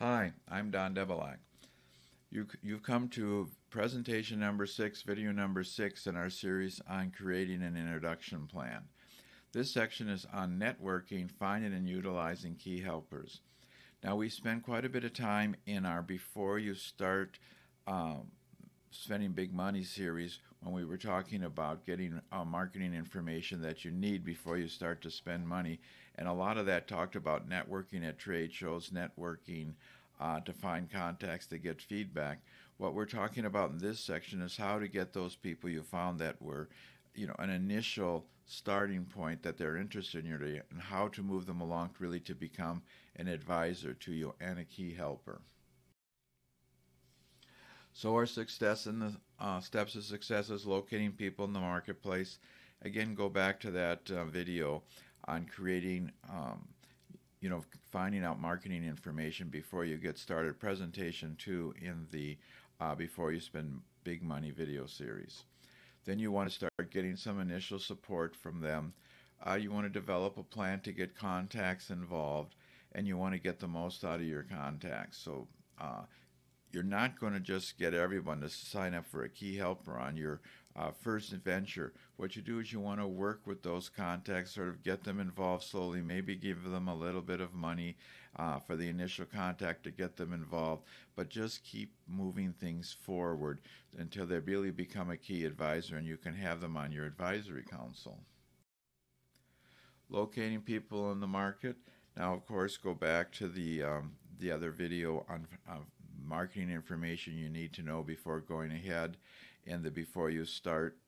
Hi, I'm Don Devilak. You've come to presentation number 6, video number 6 in our series on creating an introduction plan. This section is on networking, finding and utilizing key helpers. Now, we spent quite a bit of time in our Before You Start Spending Big Money series when we were talking about getting marketing information that you need before you start to spend money. And a lot of that talked about networking at trade shows, networking to find contacts, to get feedback. What we're talking about in this section is how to get those people you found that were, an initial starting point that they're interested in your day, and how to move them along really to become an advisor to you and a key helper. So our success in the steps of success is locating people in the marketplace. Again, go back to that video on creating, finding out marketing information before you get started. Presentation 2 in the Before You Spend Big Money video series. Then you want to start getting some initial support from them. You want to develop a plan to get contacts involved, and you want to get the most out of your contacts. So you're not going to just get everyone to sign up for a key helper on your first venture. What you do is you want to work with those contacts, sort of get them involved slowly, maybe give them a little bit of money for the initial contact to get them involved, but just keep moving things forward until they really become a key advisor and you can have them on your advisory council. Locating people in the market. Now, of course, go back to the other video on marketing information you need to know before going ahead in the Before You Start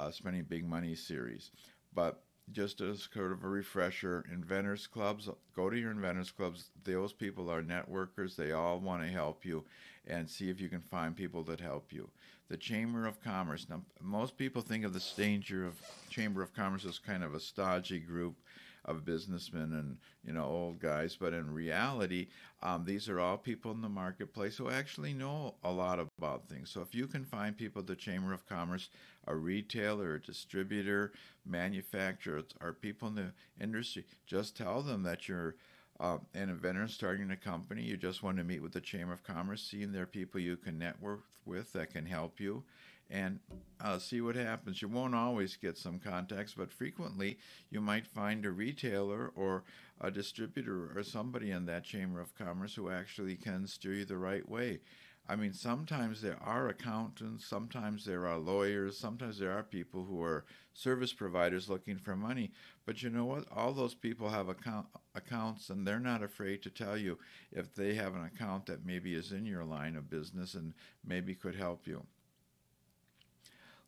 Spending Big Money series. But just as sort of a refresher, inventors clubs, go to your inventors clubs. Those people are networkers. They all want to help you, and see if you can find people that help you. The Chamber of Commerce. Now, most people think of the Chamber of Commerce as kind of a stodgy group of businessmen and old guys, but in reality, these are all people in the marketplace who actually know a lot about things. So if you can find people at the Chamber of Commerce, a retailer, a distributor, manufacturer, or people in the industry, just tell them that you're an inventor starting a company. You just want to meet with the Chamber of Commerce, seeing there are people you can network with that can help you, and see what happens. You won't always get some contacts, but frequently you might find a retailer or a distributor or somebody in that Chamber of Commerce who actually can steer you the right way. I mean, sometimes there are accountants, sometimes there are lawyers, sometimes there are people who are service providers looking for money. But you know what? All those people have accounts, and they're not afraid to tell you if they have an account that maybe is in your line of business and maybe could help you.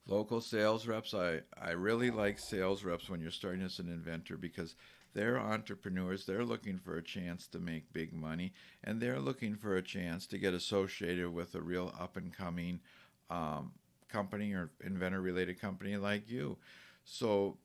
Local sales reps. I really like sales reps when you're starting as an inventor, because they're entrepreneurs. They're looking for a chance to make big money, and they're looking for a chance to get associated with a real up-and-coming company or inventor-related company like you. So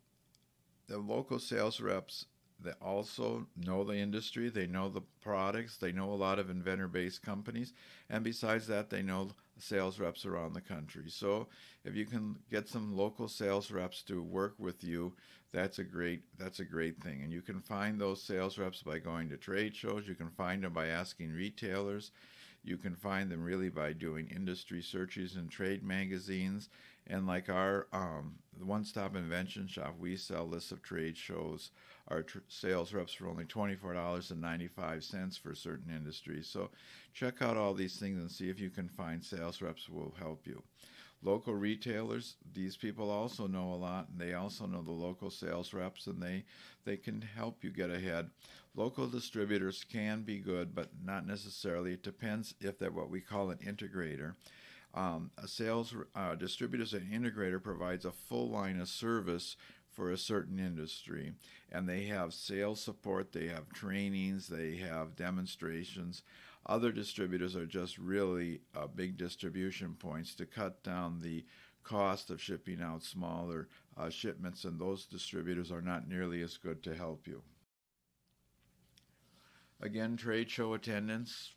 the local sales reps, they also know the industry, they know the products, they know a lot of inventor-based companies, and besides that, they know sales reps around the country. So if you can get some local sales reps to work with you, that's a great thing. And you can find those sales reps by going to trade shows. You can find them by asking retailers. You can find them really by doing industry searches in trade magazines. And like our one-stop invention shop, we sell lists of trade shows. Our sales reps for only $24.95 for certain industries. So check out all these things and see if you can find sales reps who will help you. Local retailers, these people also know a lot, and they also know the local sales reps, and they can help you get ahead. Local distributors can be good, but not necessarily. It depends if they're what we call an integrator. A sales distributor as an integrator provides a full line of service for a certain industry, and they have sales support, they have trainings, they have demonstrations. Other distributors are just really big distribution points to cut down the cost of shipping out smaller shipments, and those distributors are not nearly as good to help you. Again, trade show attendance.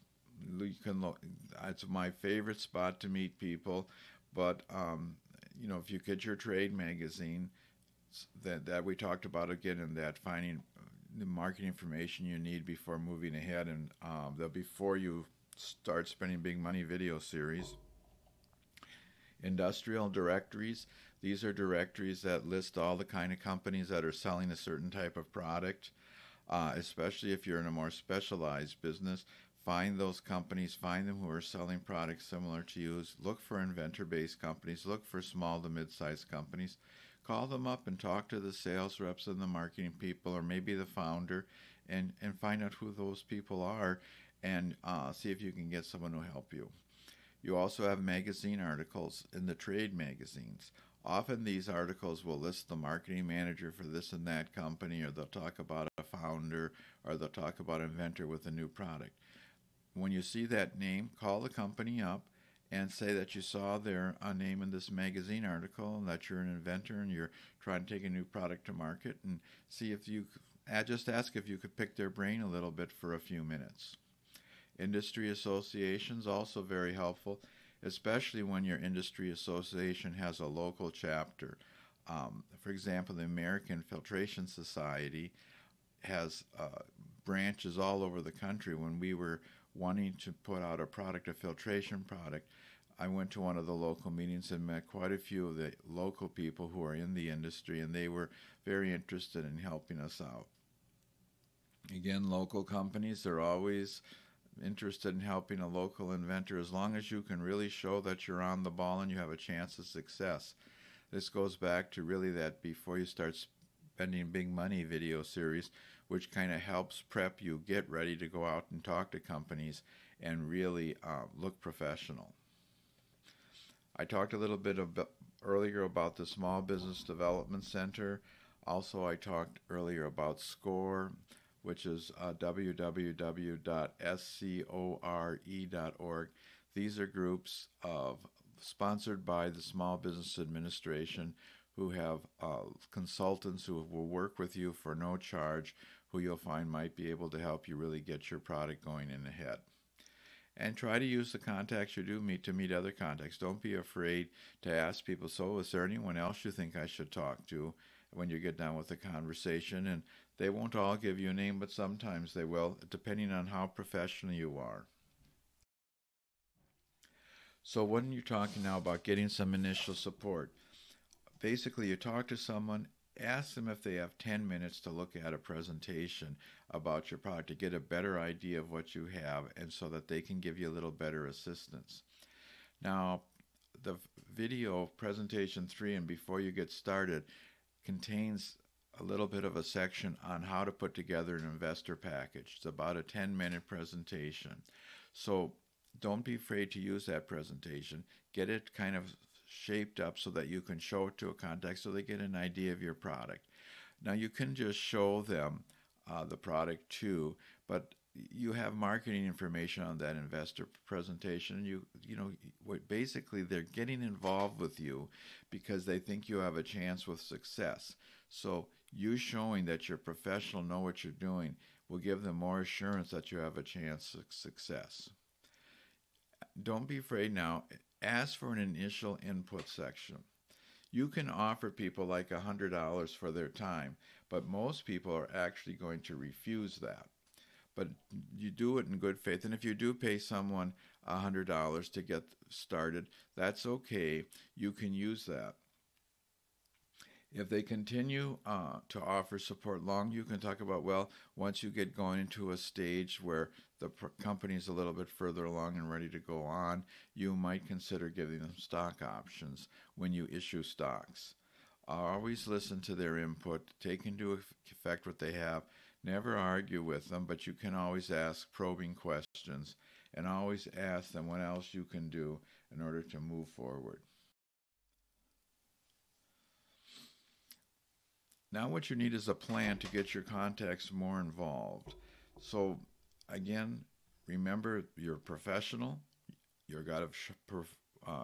It's my favorite spot to meet people, but if you get your trade magazine that we talked about again in that finding the marketing information you need before moving ahead, and before you start spending big money video series. Industrial directories. These are directories that list all the kind of companies that are selling a certain type of product, especially if you're in a more specialized business. Find those companies, find them who are selling products similar to you. Look for inventor-based companies, look for small to mid-sized companies. Call them up and talk to the sales reps and the marketing people, or maybe the founder, and find out who those people are, and see if you can get someone to help you. You also have magazine articles in the trade magazines. Often these articles will list the marketing manager for this and that company, or they'll talk about a founder, or they'll talk about an inventor with a new product. When you see that name, call the company up and say that you saw their name in this magazine article, and that you're an inventor and you're trying to take a new product to market, and see if you just ask if you could pick their brain a little bit for a few minutes. Industry associations also very helpful, especially when your industry association has a local chapter. For example, the American Filtration Society has branches all over the country. When we were wanting to put out a product, a filtration product, I went to one of the local meetings and met quite a few of the local people who are in the industry, and they were very interested in helping us out. Again, local companies are always interested in helping a local inventor, as long as you can really show that you're on the ball and you have a chance of success. This goes back to really that before you start spending big money video series, which kind of helps prep you, get ready to go out and talk to companies and really look professional. I talked a little bit earlier about the Small Business Development Center. Also, I talked earlier about SCORE, which is www.score.org. These are groups sponsored by the Small Business Administration, who have consultants who will work with you for no charge, who you'll find might be able to help you really get your product going in ahead. And try to use the contacts you do meet to meet other contacts. Don't be afraid to ask people, so is there anyone else you think I should talk to, when you get done with the conversation? And they won't all give you a name, but sometimes they will, depending on how professional you are. So when you're talking now about getting some initial support, basically you talk to someone, ask them if they have 10 minutes to look at a presentation about your product to get a better idea of what you have, and so that they can give you a little better assistance. Now, the video presentation 3 and before you get started contains a little bit of a section on how to put together an investor package. It's about a 10-minute presentation. So don't be afraid to use that presentation. Get it kind of shaped up so that you can show it to a contact so they get an idea of your product. Now, you can just show them the product too, but you have marketing information on that investor presentation. Basically they're getting involved with you because they think you have a chance with success. So you showing that you're professional, know what you're doing, will give them more assurance that you have a chance of success. Don't be afraid now. Ask for an initial input section. You can offer people like $100 for their time, but most people are actually going to refuse that. But you do it in good faith, and if you do pay someone $100 to get started, that's okay. You can use that. If they continue to offer support long, you can talk about, well, once you get going into a stage where the company is a little bit further along and ready to go on, you might consider giving them stock options when you issue stocks. Always listen to their input, take into effect what they have, never argue with them, but you can always ask probing questions, and always ask them what else you can do in order to move forward. Now what you need is a plan to get your contacts more involved. So again, remember, you're professional. You've got to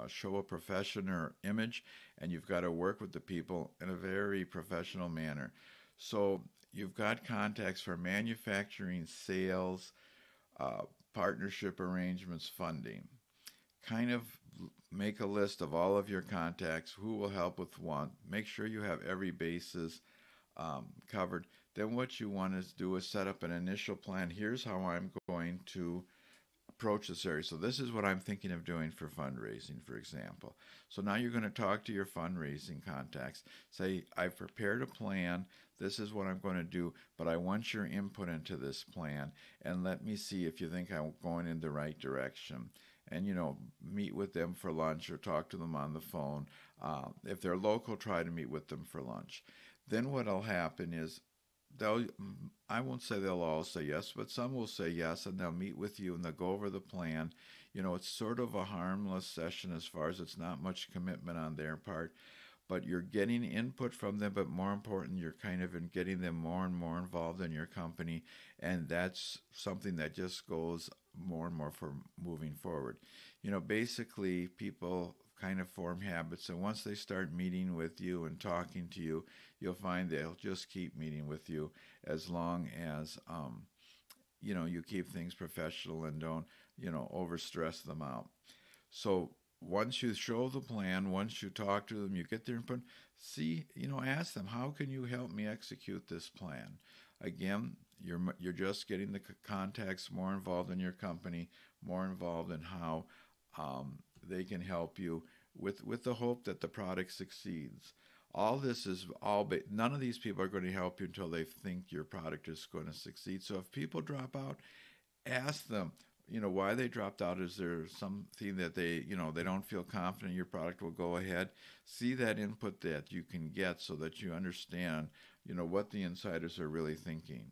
show a professional image, and you've got to work with the people in a very professional manner. So you've got contacts for manufacturing, sales, partnership arrangements, funding. Kind of make a list of all of your contacts, who will help with what. Make sure you have every basis covered. then what you want to do is set up an initial plan. Here's how I'm going to approach this area. So this is what I'm thinking of doing for fundraising, for example. So now you're going to talk to your fundraising contacts. Say, I've prepared a plan. This is what I'm going to do, but I want your input into this plan, and let me see if you think I'm going in the right direction. And meet with them for lunch or talk to them on the phone. If they're local, try to meet with them for lunch. Then what'll happen is they'll I won't say they'll all say yes, but some will say yes, and they'll meet with you and they'll go over the plan. It's sort of a harmless session as far as it's not much commitment on their part, but you're getting input from them, but more important, you're kind of getting them more and more involved in your company, and that's something that just goes more and more for moving forward. Basically, people kind of form habits, and once they start meeting with you and talking to you, you'll find they'll just keep meeting with you as long as you keep things professional and don't over stress them out. So once you show the plan, once you talk to them, you get their input. See, ask them, how can you help me execute this plan? Again, you're just getting the contacts more involved in your company, more involved in how they can help you with the hope that the product succeeds. All this is none of these people are going to help you until they think your product is going to succeed. So if people drop out, ask them, why they dropped out. Is there something that they don't feel confident your product will go ahead? See that input that you can get so that you understand, what the insiders are really thinking.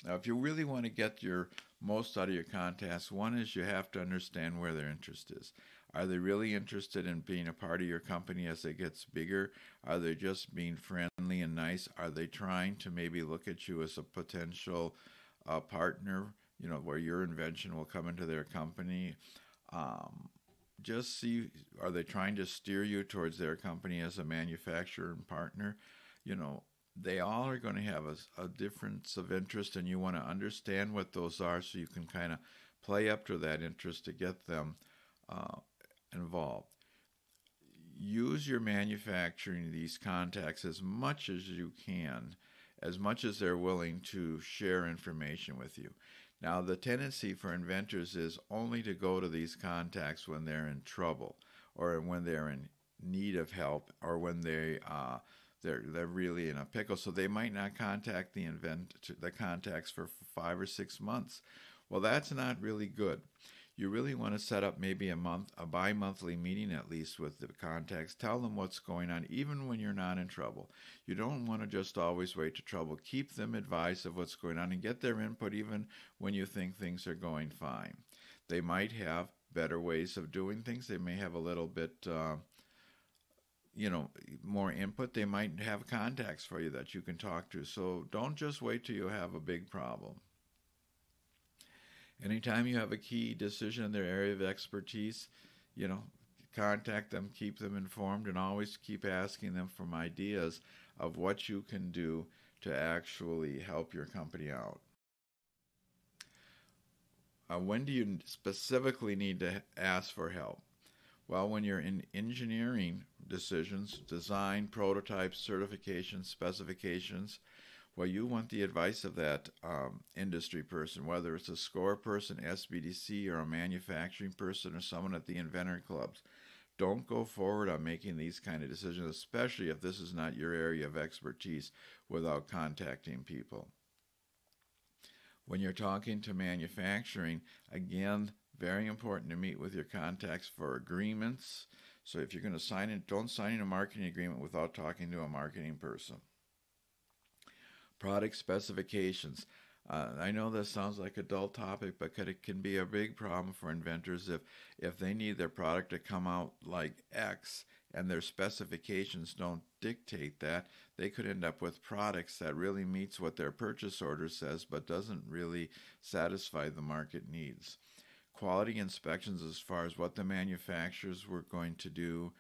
Now, if you really want to get your most out of your contacts, one is you have to understand where their interest is. Are they really interested in being a part of your company as it gets bigger? Are they just being friendly and nice? Are they trying to maybe look at you as a potential partner, where your invention will come into their company? Just see, are they trying to steer you towards their company as a manufacturer and partner? They all are going to have a difference of interest, and you want to understand what those are so you can kind of play up to that interest to get them involved. Use your manufacturing these contacts as much as you can, as much as they're willing to share information with you. Now, the tendency for inventors is only to go to these contacts when they're in trouble, or when they're in need of help, or when they're really in a pickle. So they might not contact the contacts for 5 or 6 months. Well, that's not really good. You really want to set up maybe a bi-monthly meeting at least with the contacts. Tell them what's going on, even when you're not in trouble. You don't want to just always wait to trouble. Keep them advised of what's going on and get their input even when you think things are going fine. They might have better ways of doing things. They may have a little bit more input. They might have contacts for you that you can talk to. So don't just wait till you have a big problem. Anytime you have a key decision in their area of expertise, contact them, keep them informed, and always keep asking them for ideas of what you can do to actually help your company out. When do you specifically need to ask for help? Well, when you're in engineering decisions, design, prototypes, certifications, specifications, well, you want the advice of that industry person, whether it's a score person, SBDC, or a manufacturing person, or someone at the inventor clubs. Don't go forward on making these kind of decisions, especially if this is not your area of expertise, without contacting people. When you're talking to manufacturing, again, very important to meet with your contacts for agreements. So if you're going to sign it, don't sign a marketing agreement without talking to a marketing person. Product specifications. I know this sounds like a dull topic, but it can be a big problem for inventors if they need their product to come out like X and their specifications don't dictate that. They could end up with products that really meets what their purchase order says but doesn't really satisfy the market needs. Quality inspections as far as what the manufacturers were going to do,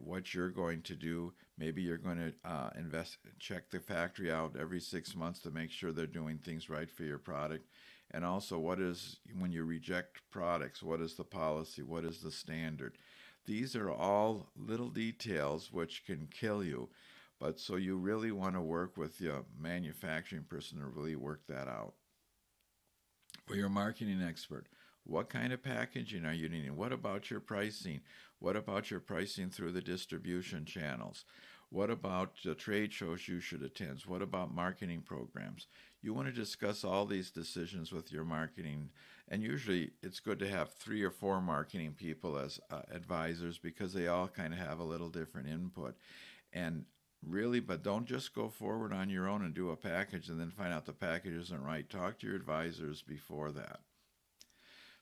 what you're going to do. Maybe you're going to check the factory out every 6 months to make sure they're doing things right for your product. And also, when you reject products, what is the policy? What is the standard? These are all little details which can kill you. But so you really want to work with the manufacturing person to really work that out. For your marketing expert, what kind of packaging are you needing? What about your pricing? What about your pricing through the distribution channels? What about the trade shows you should attend? What about marketing programs? You want to discuss all these decisions with your marketing, and usually it's good to have 3 or 4 marketing people as advisors because they all kind of have a little different input. And really, but don't just go forward on your own and do a package and then find out the package isn't right. Talk to your advisors before that.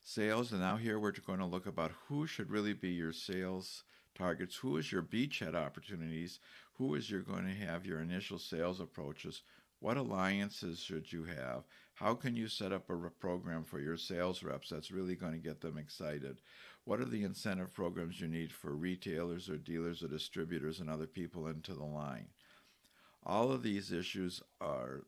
Sales, and now here we're going to look about who should really be your sales targets, who is your beachhead opportunities, who is you're going to have your initial sales approaches, what alliances should you have, how can you set up a program for your sales reps that's really going to get them excited, what are the incentive programs you need for retailers or dealers or distributors and other people into the line. All of these issues are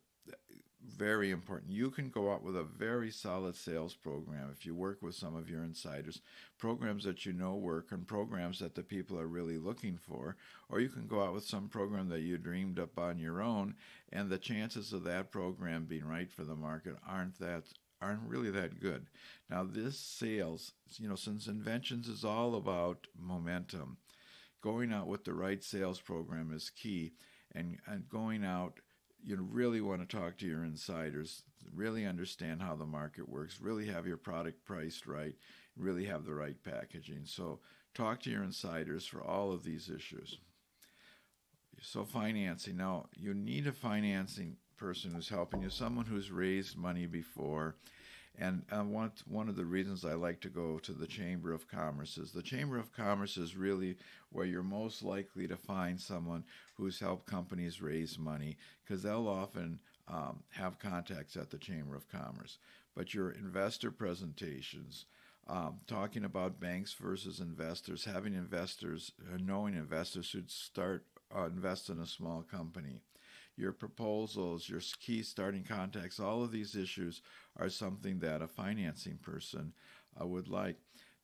very important. You can go out with a very solid sales program if you work with some of your insiders, programs that you know work and programs that the people are really looking for, or you can go out with some program that you dreamed up on your own, and the chances of that program being right for the market aren't really that good. Now this sales, since inventions is all about momentum, going out with the right sales program is key, and going out, you really want to talk to your insiders, really understand how the market works, really have your product priced right, really have the right packaging. So talk to your insiders for all of these issues. So financing. Now, you need a financing person who's helping you, someone who's raised money before. And one of the reasons I like to go to the Chamber of Commerce is the Chamber of Commerce is really where you're most likely to find someone who's helped companies raise money, because they'll often have contacts at the Chamber of Commerce. But your investor presentations, talking about banks versus investors, having investors, knowing investors who'd invest in a small company, your proposals, your key starting contacts, all of these issues are something that a financing person would like.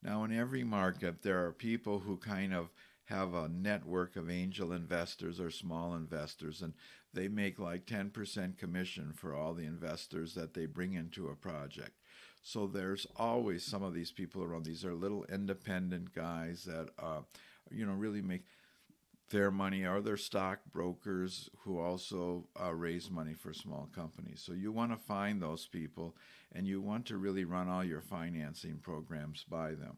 Now, in every market, there are people who kind of have a network of angel investors or small investors, and they make like 10% commission for all the investors that they bring into a project. So there's always some of these people around. These are little independent guys that, really make their money, or their stockbrokers who also raise money for small companies. So you want to find those people, and you want to really run all your financing programs by them.